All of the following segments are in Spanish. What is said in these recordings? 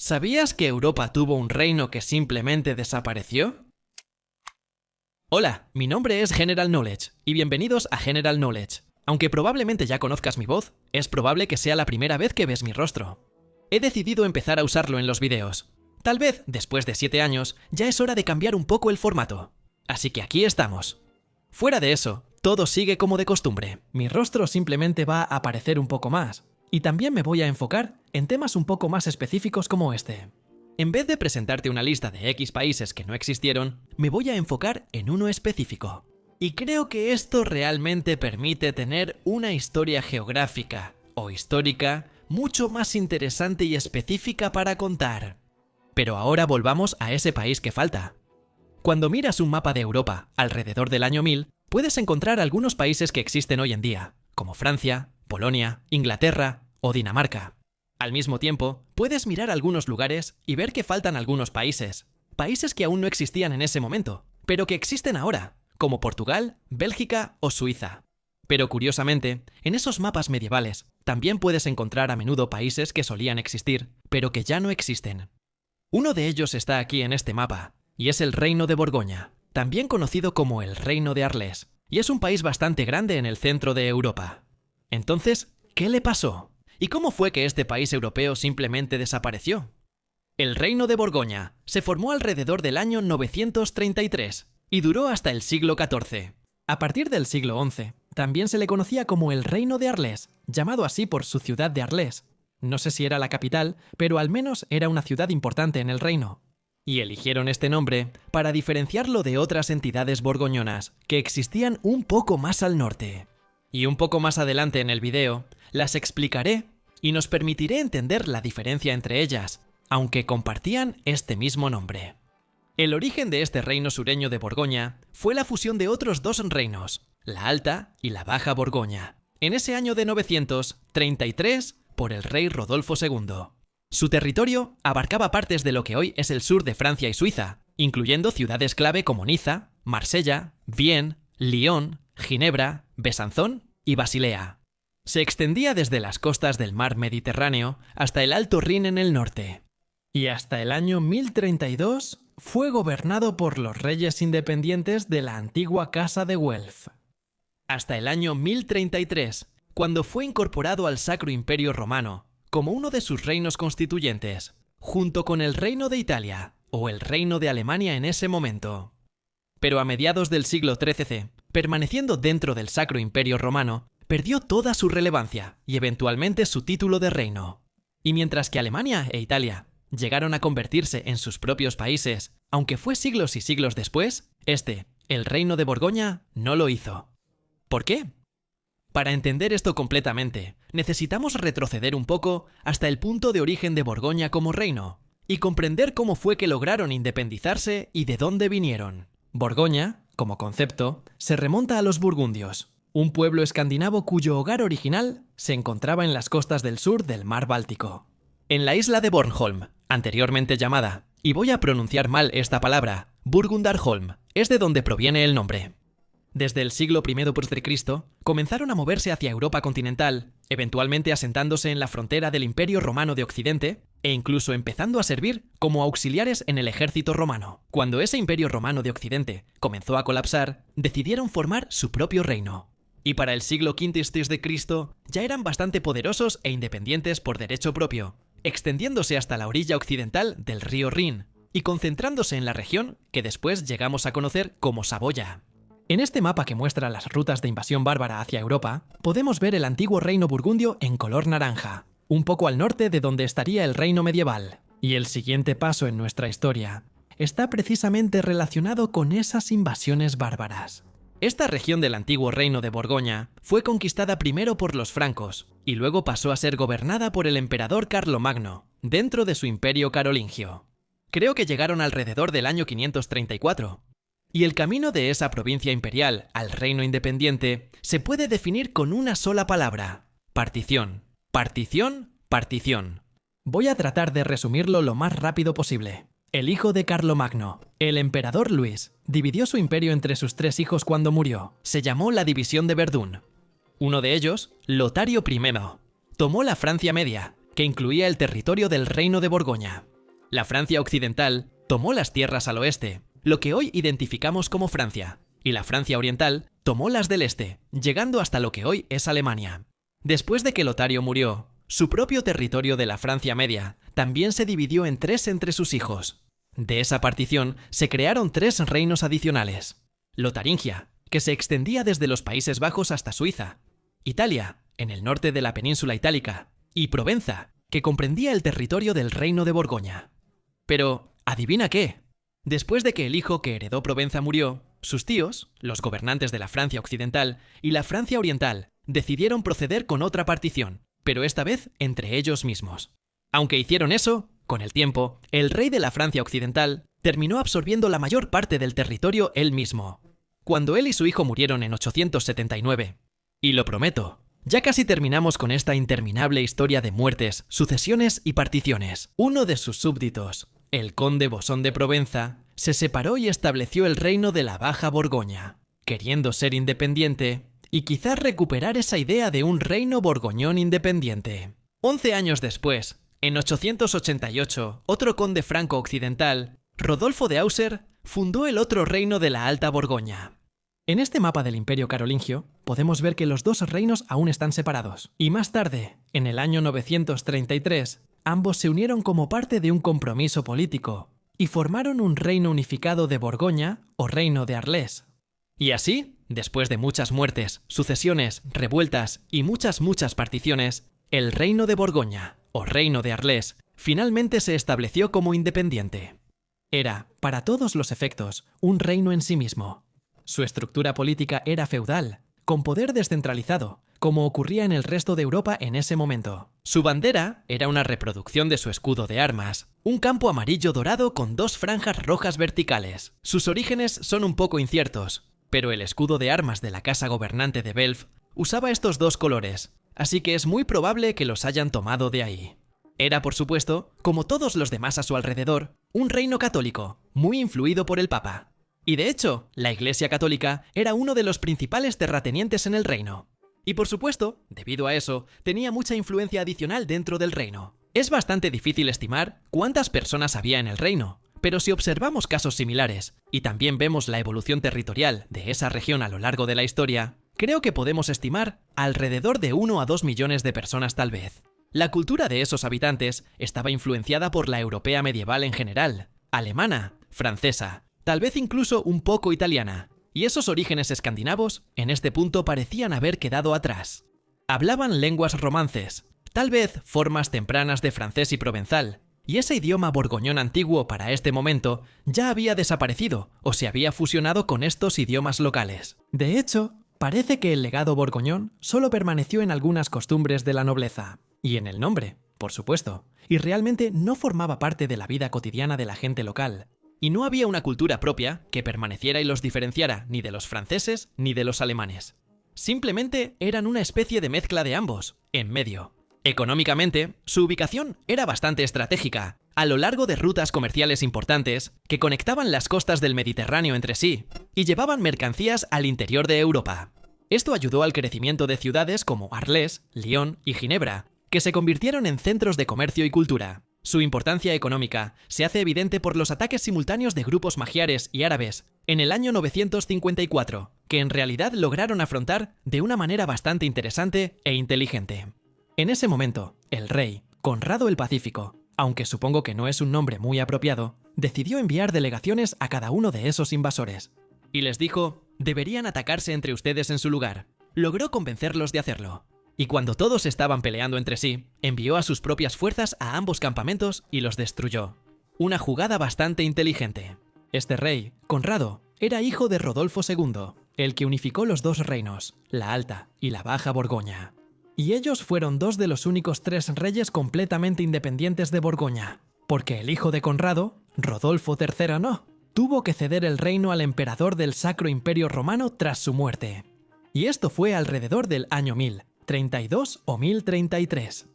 ¿Sabías que Europa tuvo un reino que simplemente desapareció? Hola, mi nombre es General Knowledge y bienvenidos a General Knowledge. Aunque probablemente ya conozcas mi voz, es probable que sea la primera vez que ves mi rostro. He decidido empezar a usarlo en los vídeos. Tal vez, después de 7 años, ya es hora de cambiar un poco el formato. Así que aquí estamos. Fuera de eso, todo sigue como de costumbre. Mi rostro simplemente va a aparecer un poco más. Y también me voy a enfocar en temas un poco más específicos como este. En vez de presentarte una lista de X países que no existieron, me voy a enfocar en uno específico. Y creo que esto realmente permite tener una historia geográfica o histórica mucho más interesante y específica para contar. Pero ahora volvamos a ese país que falta. Cuando miras un mapa de Europa alrededor del año 1000, puedes encontrar algunos países que existen hoy en día, como Francia, Polonia, Inglaterra o Dinamarca. Al mismo tiempo, puedes mirar algunos lugares y ver que faltan algunos países. Países que aún no existían en ese momento, pero que existen ahora, como Portugal, Bélgica o Suiza. Pero curiosamente, en esos mapas medievales también puedes encontrar a menudo países que solían existir, pero que ya no existen. Uno de ellos está aquí en este mapa, y es el Reino de Borgoña, también conocido como el Reino de Arles, y es un país bastante grande en el centro de Europa. Entonces, ¿qué le pasó? ¿Y cómo fue que este país europeo simplemente desapareció? El Reino de Borgoña se formó alrededor del año 933 y duró hasta el siglo XIV. A partir del siglo XI, también se le conocía como el Reino de Arles, llamado así por su ciudad de Arles. No sé si era la capital, pero al menos era una ciudad importante en el reino. Y eligieron este nombre para diferenciarlo de otras entidades borgoñonas que existían un poco más al norte. Y un poco más adelante en el video, las explicaré y nos permitiré entender la diferencia entre ellas, aunque compartían este mismo nombre. El origen de este reino sureño de Borgoña fue la fusión de otros dos reinos, la Alta y la Baja Borgoña, en ese año de 933 por el rey Rodolfo II. Su territorio abarcaba partes de lo que hoy es el sur de Francia y Suiza, incluyendo ciudades clave como Niza, Marsella, Vienne, Lyon, Ginebra, Besanzón y Basilea. Se extendía desde las costas del mar Mediterráneo hasta el Alto Rin en el norte. Y hasta el año 1032 fue gobernado por los reyes independientes de la antigua Casa de Guelf. Hasta el año 1033, cuando fue incorporado al Sacro Imperio Romano como uno de sus reinos constituyentes, junto con el Reino de Italia o el Reino de Alemania en ese momento. Pero a mediados del siglo XIII, permaneciendo dentro del Sacro Imperio Romano, perdió toda su relevancia y eventualmente su título de reino. Y mientras que Alemania e Italia llegaron a convertirse en sus propios países, aunque fue siglos y siglos después, el Reino de Borgoña, no lo hizo. ¿Por qué? Para entender esto completamente, necesitamos retroceder un poco hasta el punto de origen de Borgoña como reino, y comprender cómo fue que lograron independizarse y de dónde vinieron. Borgoña, como concepto, se remonta a los burgundios, un pueblo escandinavo cuyo hogar original se encontraba en las costas del sur del mar Báltico. En la isla de Bornholm, anteriormente llamada, y voy a pronunciar mal esta palabra, Burgundarholm, es de donde proviene el nombre. Desde el siglo I p.C. comenzaron a moverse hacia Europa continental, eventualmente asentándose en la frontera del Imperio Romano de Occidente e incluso empezando a servir como auxiliares en el ejército romano. Cuando ese Imperio Romano de Occidente comenzó a colapsar, decidieron formar su propio reino. Y para el siglo V a.C. ya eran bastante poderosos e independientes por derecho propio, extendiéndose hasta la orilla occidental del río Rin y concentrándose en la región que después llegamos a conocer como Saboya. En este mapa que muestra las rutas de invasión bárbara hacia Europa, podemos ver el antiguo reino burgundio en color naranja, un poco al norte de donde estaría el reino medieval. Y el siguiente paso en nuestra historia está precisamente relacionado con esas invasiones bárbaras. Esta región del antiguo reino de Borgoña fue conquistada primero por los francos y luego pasó a ser gobernada por el emperador Carlomagno, dentro de su imperio carolingio. Creo que llegaron alrededor del año 534. Y el camino de esa provincia imperial al reino independiente se puede definir con una sola palabra: partición. Partición, partición. Voy a tratar de resumirlo lo más rápido posible. El hijo de Carlomagno, el emperador Luis, dividió su imperio entre sus 3 hijos cuando murió. Se llamó la División de Verdún. Uno de ellos, Lotario I, tomó la Francia Media, que incluía el territorio del Reino de Borgoña. La Francia occidental tomó las tierras al oeste, lo que hoy identificamos como Francia, y la Francia oriental tomó las del este, llegando hasta lo que hoy es Alemania. Después de que Lotario murió, su propio territorio de la Francia media también se dividió en tres entre sus hijos. De esa partición se crearon tres reinos adicionales: Lotaringia, que se extendía desde los Países Bajos hasta Suiza; Italia, en el norte de la península itálica; y Provenza, que comprendía el territorio del reino de Borgoña. Pero, ¿adivina qué? Después de que el hijo que heredó Provenza murió, sus tíos, los gobernantes de la Francia occidental y la Francia oriental, decidieron proceder con otra partición, pero esta vez entre ellos mismos. Aunque hicieron eso, con el tiempo, el rey de la Francia occidental terminó absorbiendo la mayor parte del territorio él mismo, cuando él y su hijo murieron en 879. Y lo prometo, ya casi terminamos con esta interminable historia de muertes, sucesiones y particiones. Uno de sus súbditos, el conde Bosón de Provenza, se separó y estableció el reino de la Baja Borgoña, queriendo ser independiente y quizás recuperar esa idea de un reino borgoñón independiente. 11 años después, en 888, otro conde franco-occidental, Rodolfo de Auser, fundó el otro reino de la Alta Borgoña. En este mapa del Imperio Carolingio podemos ver que los dos reinos aún están separados, y más tarde, en el año 933, ambos se unieron como parte de un compromiso político y formaron un reino unificado de Borgoña o reino de Arles. Y así, después de muchas muertes, sucesiones, revueltas y muchas particiones, el reino de Borgoña o reino de Arles finalmente se estableció como independiente. Era, para todos los efectos, un reino en sí mismo. Su estructura política era feudal, con poder descentralizado, como ocurría en el resto de Europa en ese momento. Su bandera era una reproducción de su escudo de armas, un campo amarillo dorado con dos franjas rojas verticales. Sus orígenes son un poco inciertos, pero el escudo de armas de la casa gobernante de Belf usaba estos dos colores, así que es muy probable que los hayan tomado de ahí. Era, por supuesto, como todos los demás a su alrededor, un reino católico, muy influido por el Papa. Y de hecho, la Iglesia Católica era uno de los principales terratenientes en el reino. Y por supuesto, debido a eso, tenía mucha influencia adicional dentro del reino. Es bastante difícil estimar cuántas personas había en el reino, pero si observamos casos similares, y también vemos la evolución territorial de esa región a lo largo de la historia, creo que podemos estimar alrededor de 1 a 2 millones de personas tal vez. La cultura de esos habitantes estaba influenciada por la europea medieval en general, alemana, francesa, tal vez incluso un poco italiana, y esos orígenes escandinavos en este punto parecían haber quedado atrás. Hablaban lenguas romances, tal vez formas tempranas de francés y provenzal, y ese idioma borgoñón antiguo para este momento ya había desaparecido o se había fusionado con estos idiomas locales. De hecho, parece que el legado borgoñón solo permaneció en algunas costumbres de la nobleza, y en el nombre, por supuesto, y realmente no formaba parte de la vida cotidiana de la gente local. Y no había una cultura propia que permaneciera y los diferenciara ni de los franceses ni de los alemanes. Simplemente eran una especie de mezcla de ambos, en medio. Económicamente, su ubicación era bastante estratégica, a lo largo de rutas comerciales importantes que conectaban las costas del Mediterráneo entre sí y llevaban mercancías al interior de Europa. Esto ayudó al crecimiento de ciudades como Arles, Lyon y Ginebra, que se convirtieron en centros de comercio y cultura. Su importancia económica se hace evidente por los ataques simultáneos de grupos magiares y árabes en el año 954, que en realidad lograron afrontar de una manera bastante interesante e inteligente. En ese momento, el rey, Conrado el Pacífico, aunque supongo que no es un nombre muy apropiado, decidió enviar delegaciones a cada uno de esos invasores. Y les dijo, deberían atacarse entre ustedes en su lugar. Logró convencerlos de hacerlo. Y cuando todos estaban peleando entre sí, envió a sus propias fuerzas a ambos campamentos y los destruyó. Una jugada bastante inteligente. Este rey, Conrado, era hijo de Rodolfo II, el que unificó los dos reinos, la Alta y la Baja Borgoña. Y ellos fueron dos de los únicos tres reyes completamente independientes de Borgoña, porque el hijo de Conrado, Rodolfo III, no, tuvo que ceder el reino al emperador del Sacro Imperio Romano tras su muerte. Y esto fue alrededor del año 1032 o 1033.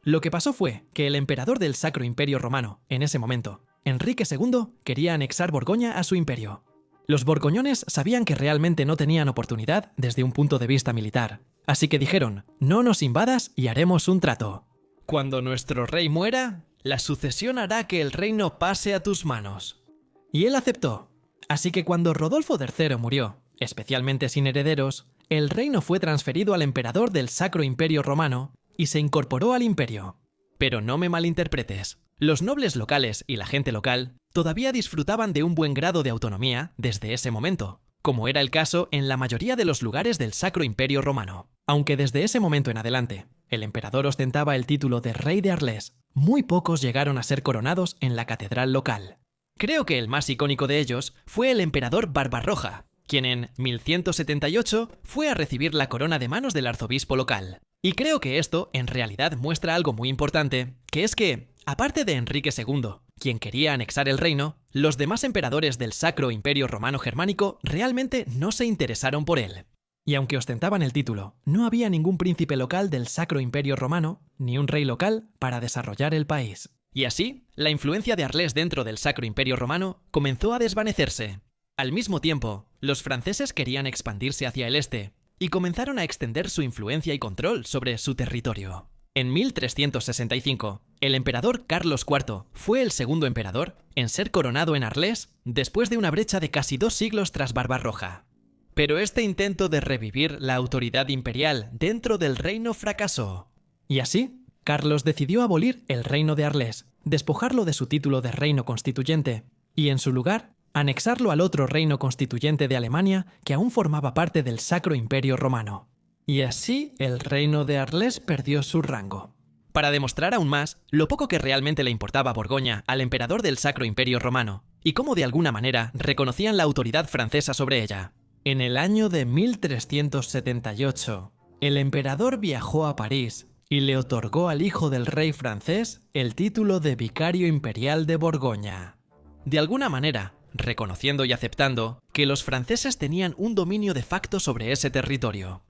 Lo que pasó fue que el emperador del Sacro Imperio Romano, en ese momento, Enrique II, quería anexar Borgoña a su imperio. Los borgoñones sabían que realmente no tenían oportunidad desde un punto de vista militar, así que dijeron, no nos invadas y haremos un trato. Cuando nuestro rey muera, la sucesión hará que el reino pase a tus manos. Y él aceptó. Así que cuando Rodolfo III murió, especialmente sin herederos, el reino fue transferido al emperador del Sacro Imperio Romano y se incorporó al imperio. Pero no me malinterpretes. Los nobles locales y la gente local todavía disfrutaban de un buen grado de autonomía desde ese momento, como era el caso en la mayoría de los lugares del Sacro Imperio Romano. Aunque desde ese momento en adelante, el emperador ostentaba el título de rey de Arles, muy pocos llegaron a ser coronados en la catedral local. Creo que el más icónico de ellos fue el emperador Barbarroja, quien en 1178 fue a recibir la corona de manos del arzobispo local. Y creo que esto en realidad muestra algo muy importante, que es que, aparte de Enrique II, quien quería anexar el reino, los demás emperadores del Sacro Imperio Romano Germánico realmente no se interesaron por él. Y aunque ostentaban el título, no había ningún príncipe local del Sacro Imperio Romano, ni un rey local para desarrollar el país. Y así, la influencia de Arles dentro del Sacro Imperio Romano comenzó a desvanecerse. Al mismo tiempo, los franceses querían expandirse hacia el este, y comenzaron a extender su influencia y control sobre su territorio. En 1365, el emperador Carlos IV fue el segundo emperador en ser coronado en Arles después de una brecha de casi 2 siglos tras Barbarroja. Pero este intento de revivir la autoridad imperial dentro del reino fracasó. Y así, Carlos decidió abolir el reino de Arles, despojarlo de su título de reino constituyente, y en su lugar, anexarlo al otro reino constituyente de Alemania que aún formaba parte del Sacro Imperio Romano. Y así el reino de Arles perdió su rango. Para demostrar aún más lo poco que realmente le importaba Borgoña al emperador del Sacro Imperio Romano, y cómo de alguna manera reconocían la autoridad francesa sobre ella. En el año de 1378, el emperador viajó a París y le otorgó al hijo del rey francés el título de vicario imperial de Borgoña. De alguna manera, reconociendo y aceptando que los franceses tenían un dominio de facto sobre ese territorio.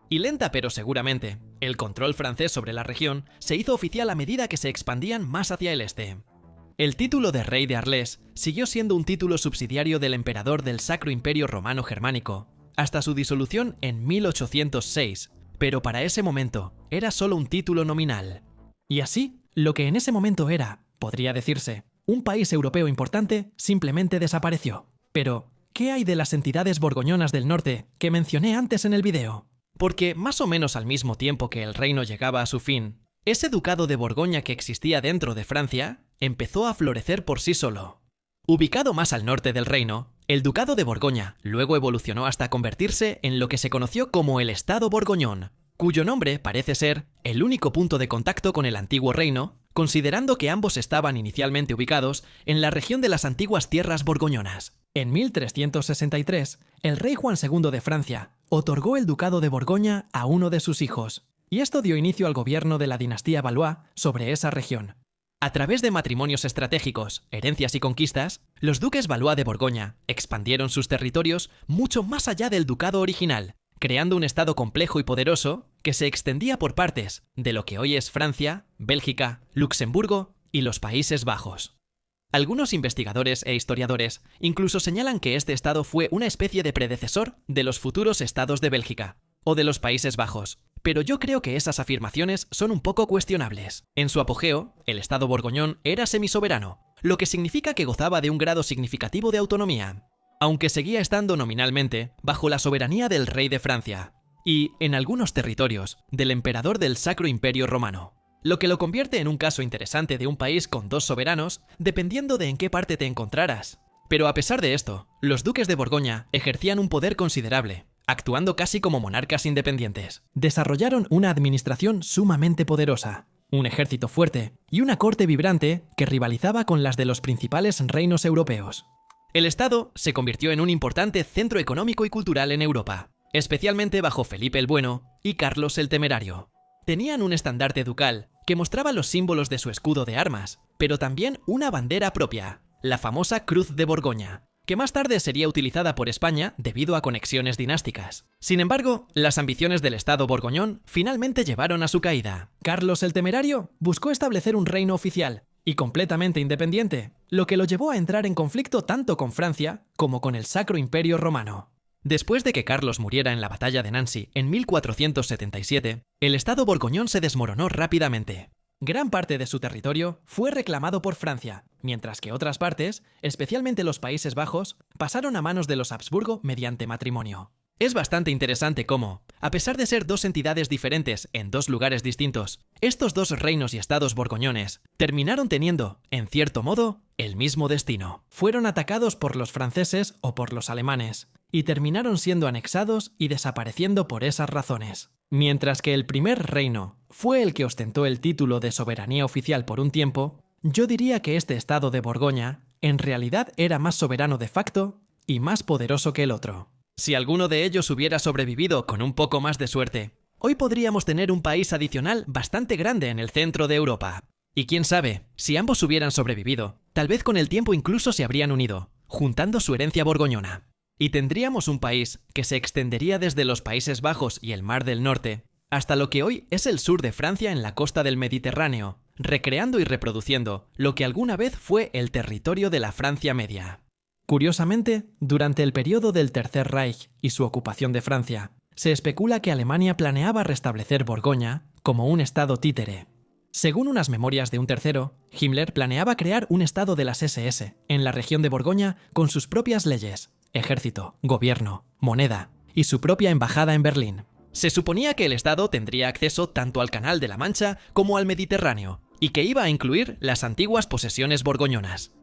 Y lenta pero seguramente, el control francés sobre la región se hizo oficial a medida que se expandían más hacia el este. El título de rey de Arles siguió siendo un título subsidiario del emperador del Sacro Imperio Romano Germánico, hasta su disolución en 1806, pero para ese momento era solo un título nominal. Y así, lo que en ese momento era, podría decirse, un país europeo importante simplemente desapareció. Pero, ¿qué hay de las entidades borgoñonas del norte que mencioné antes en el video? Porque más o menos al mismo tiempo que el reino llegaba a su fin, ese ducado de Borgoña que existía dentro de Francia empezó a florecer por sí solo. Ubicado más al norte del reino, el ducado de Borgoña luego evolucionó hasta convertirse en lo que se conoció como el Estado Borgoñón, cuyo nombre parece ser el único punto de contacto con el antiguo reino, considerando que ambos estaban inicialmente ubicados en la región de las antiguas tierras borgoñonas. En 1363, el rey Juan II de Francia otorgó el ducado de Borgoña a uno de sus hijos, y esto dio inicio al gobierno de la dinastía Valois sobre esa región. A través de matrimonios estratégicos, herencias y conquistas, los duques Valois de Borgoña expandieron sus territorios mucho más allá del ducado original, creando un estado complejo y poderoso que se extendía por partes de lo que hoy es Francia, Bélgica, Luxemburgo y los Países Bajos. Algunos investigadores e historiadores incluso señalan que este estado fue una especie de predecesor de los futuros estados de Bélgica o de los Países Bajos, pero yo creo que esas afirmaciones son un poco cuestionables. En su apogeo, el estado borgoñón era semisoberano, lo que significa que gozaba de un grado significativo de autonomía, aunque seguía estando nominalmente bajo la soberanía del rey de Francia y, en algunos territorios, del emperador del Sacro Imperio Romano, lo que lo convierte en un caso interesante de un país con dos soberanos, dependiendo de en qué parte te encontraras. Pero a pesar de esto, los duques de Borgoña ejercían un poder considerable, actuando casi como monarcas independientes. Desarrollaron una administración sumamente poderosa, un ejército fuerte y una corte vibrante que rivalizaba con las de los principales reinos europeos. El estado se convirtió en un importante centro económico y cultural en Europa, especialmente bajo Felipe el Bueno y Carlos el Temerario. Tenían un estandarte ducal que mostraba los símbolos de su escudo de armas, pero también una bandera propia, la famosa Cruz de Borgoña, que más tarde sería utilizada por España debido a conexiones dinásticas. Sin embargo, las ambiciones del Estado borgoñón finalmente llevaron a su caída. Carlos el Temerario buscó establecer un reino oficial y completamente independiente, lo que lo llevó a entrar en conflicto tanto con Francia como con el Sacro Imperio Romano. Después de que Carlos muriera en la batalla de Nancy en 1477, el Estado borgoñón se desmoronó rápidamente. Gran parte de su territorio fue reclamado por Francia, mientras que otras partes, especialmente los Países Bajos, pasaron a manos de los Habsburgo mediante matrimonio. Es bastante interesante cómo, a pesar de ser dos entidades diferentes en dos lugares distintos, estos dos reinos y estados borgoñones terminaron teniendo, en cierto modo, el mismo destino. Fueron atacados por los franceses o por los alemanes, y terminaron siendo anexados y desapareciendo por esas razones. Mientras que el primer reino fue el que ostentó el título de soberanía oficial por un tiempo, yo diría que este estado de Borgoña en realidad era más soberano de facto y más poderoso que el otro. Si alguno de ellos hubiera sobrevivido con un poco más de suerte, hoy podríamos tener un país adicional bastante grande en el centro de Europa. Y quién sabe, si ambos hubieran sobrevivido, tal vez con el tiempo incluso se habrían unido, juntando su herencia borgoñona. Y tendríamos un país que se extendería desde los Países Bajos y el Mar del Norte hasta lo que hoy es el sur de Francia en la costa del Mediterráneo, recreando y reproduciendo lo que alguna vez fue el territorio de la Francia Media. Curiosamente, durante el periodo del Tercer Reich y su ocupación de Francia, se especula que Alemania planeaba restablecer Borgoña como un estado títere. Según unas memorias de un tercero, Himmler planeaba crear un estado de las SS en la región de Borgoña con sus propias leyes, ejército, gobierno, moneda y su propia embajada en Berlín. Se suponía que el estado tendría acceso tanto al Canal de la Mancha como al Mediterráneo, y que iba a incluir las antiguas posesiones borgoñonas.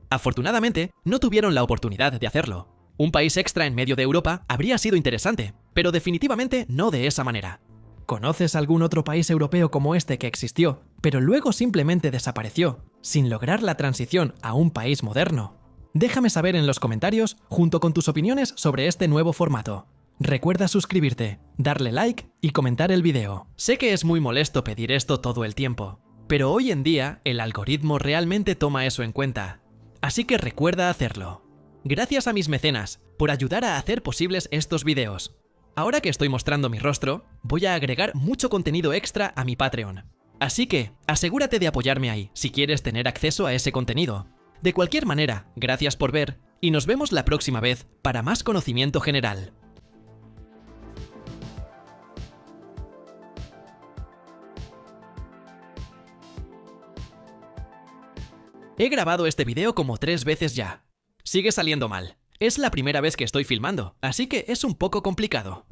Afortunadamente, no tuvieron la oportunidad de hacerlo. Un país extra en medio de Europa habría sido interesante, pero definitivamente no de esa manera. ¿Conoces algún otro país europeo como este que existió, pero luego simplemente desapareció, sin lograr la transición a un país moderno? Déjame saber en los comentarios junto con tus opiniones sobre este nuevo formato. Recuerda suscribirte, darle like y comentar el video. Sé que es muy molesto pedir esto todo el tiempo, pero hoy en día el algoritmo realmente toma eso en cuenta. Así que recuerda hacerlo. Gracias a mis mecenas por ayudar a hacer posibles estos videos. Ahora que estoy mostrando mi rostro, voy a agregar mucho contenido extra a mi Patreon. Así que asegúrate de apoyarme ahí si quieres tener acceso a ese contenido. De cualquier manera, gracias por ver y nos vemos la próxima vez para más conocimiento general. He grabado este video como 3 veces ya. Sigue saliendo mal. Es la primera vez que estoy filmando, así que es un poco complicado.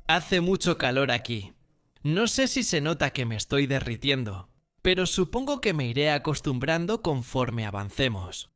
Hace mucho calor aquí. No sé si se nota que me estoy derritiendo, pero supongo que me iré acostumbrando conforme avancemos.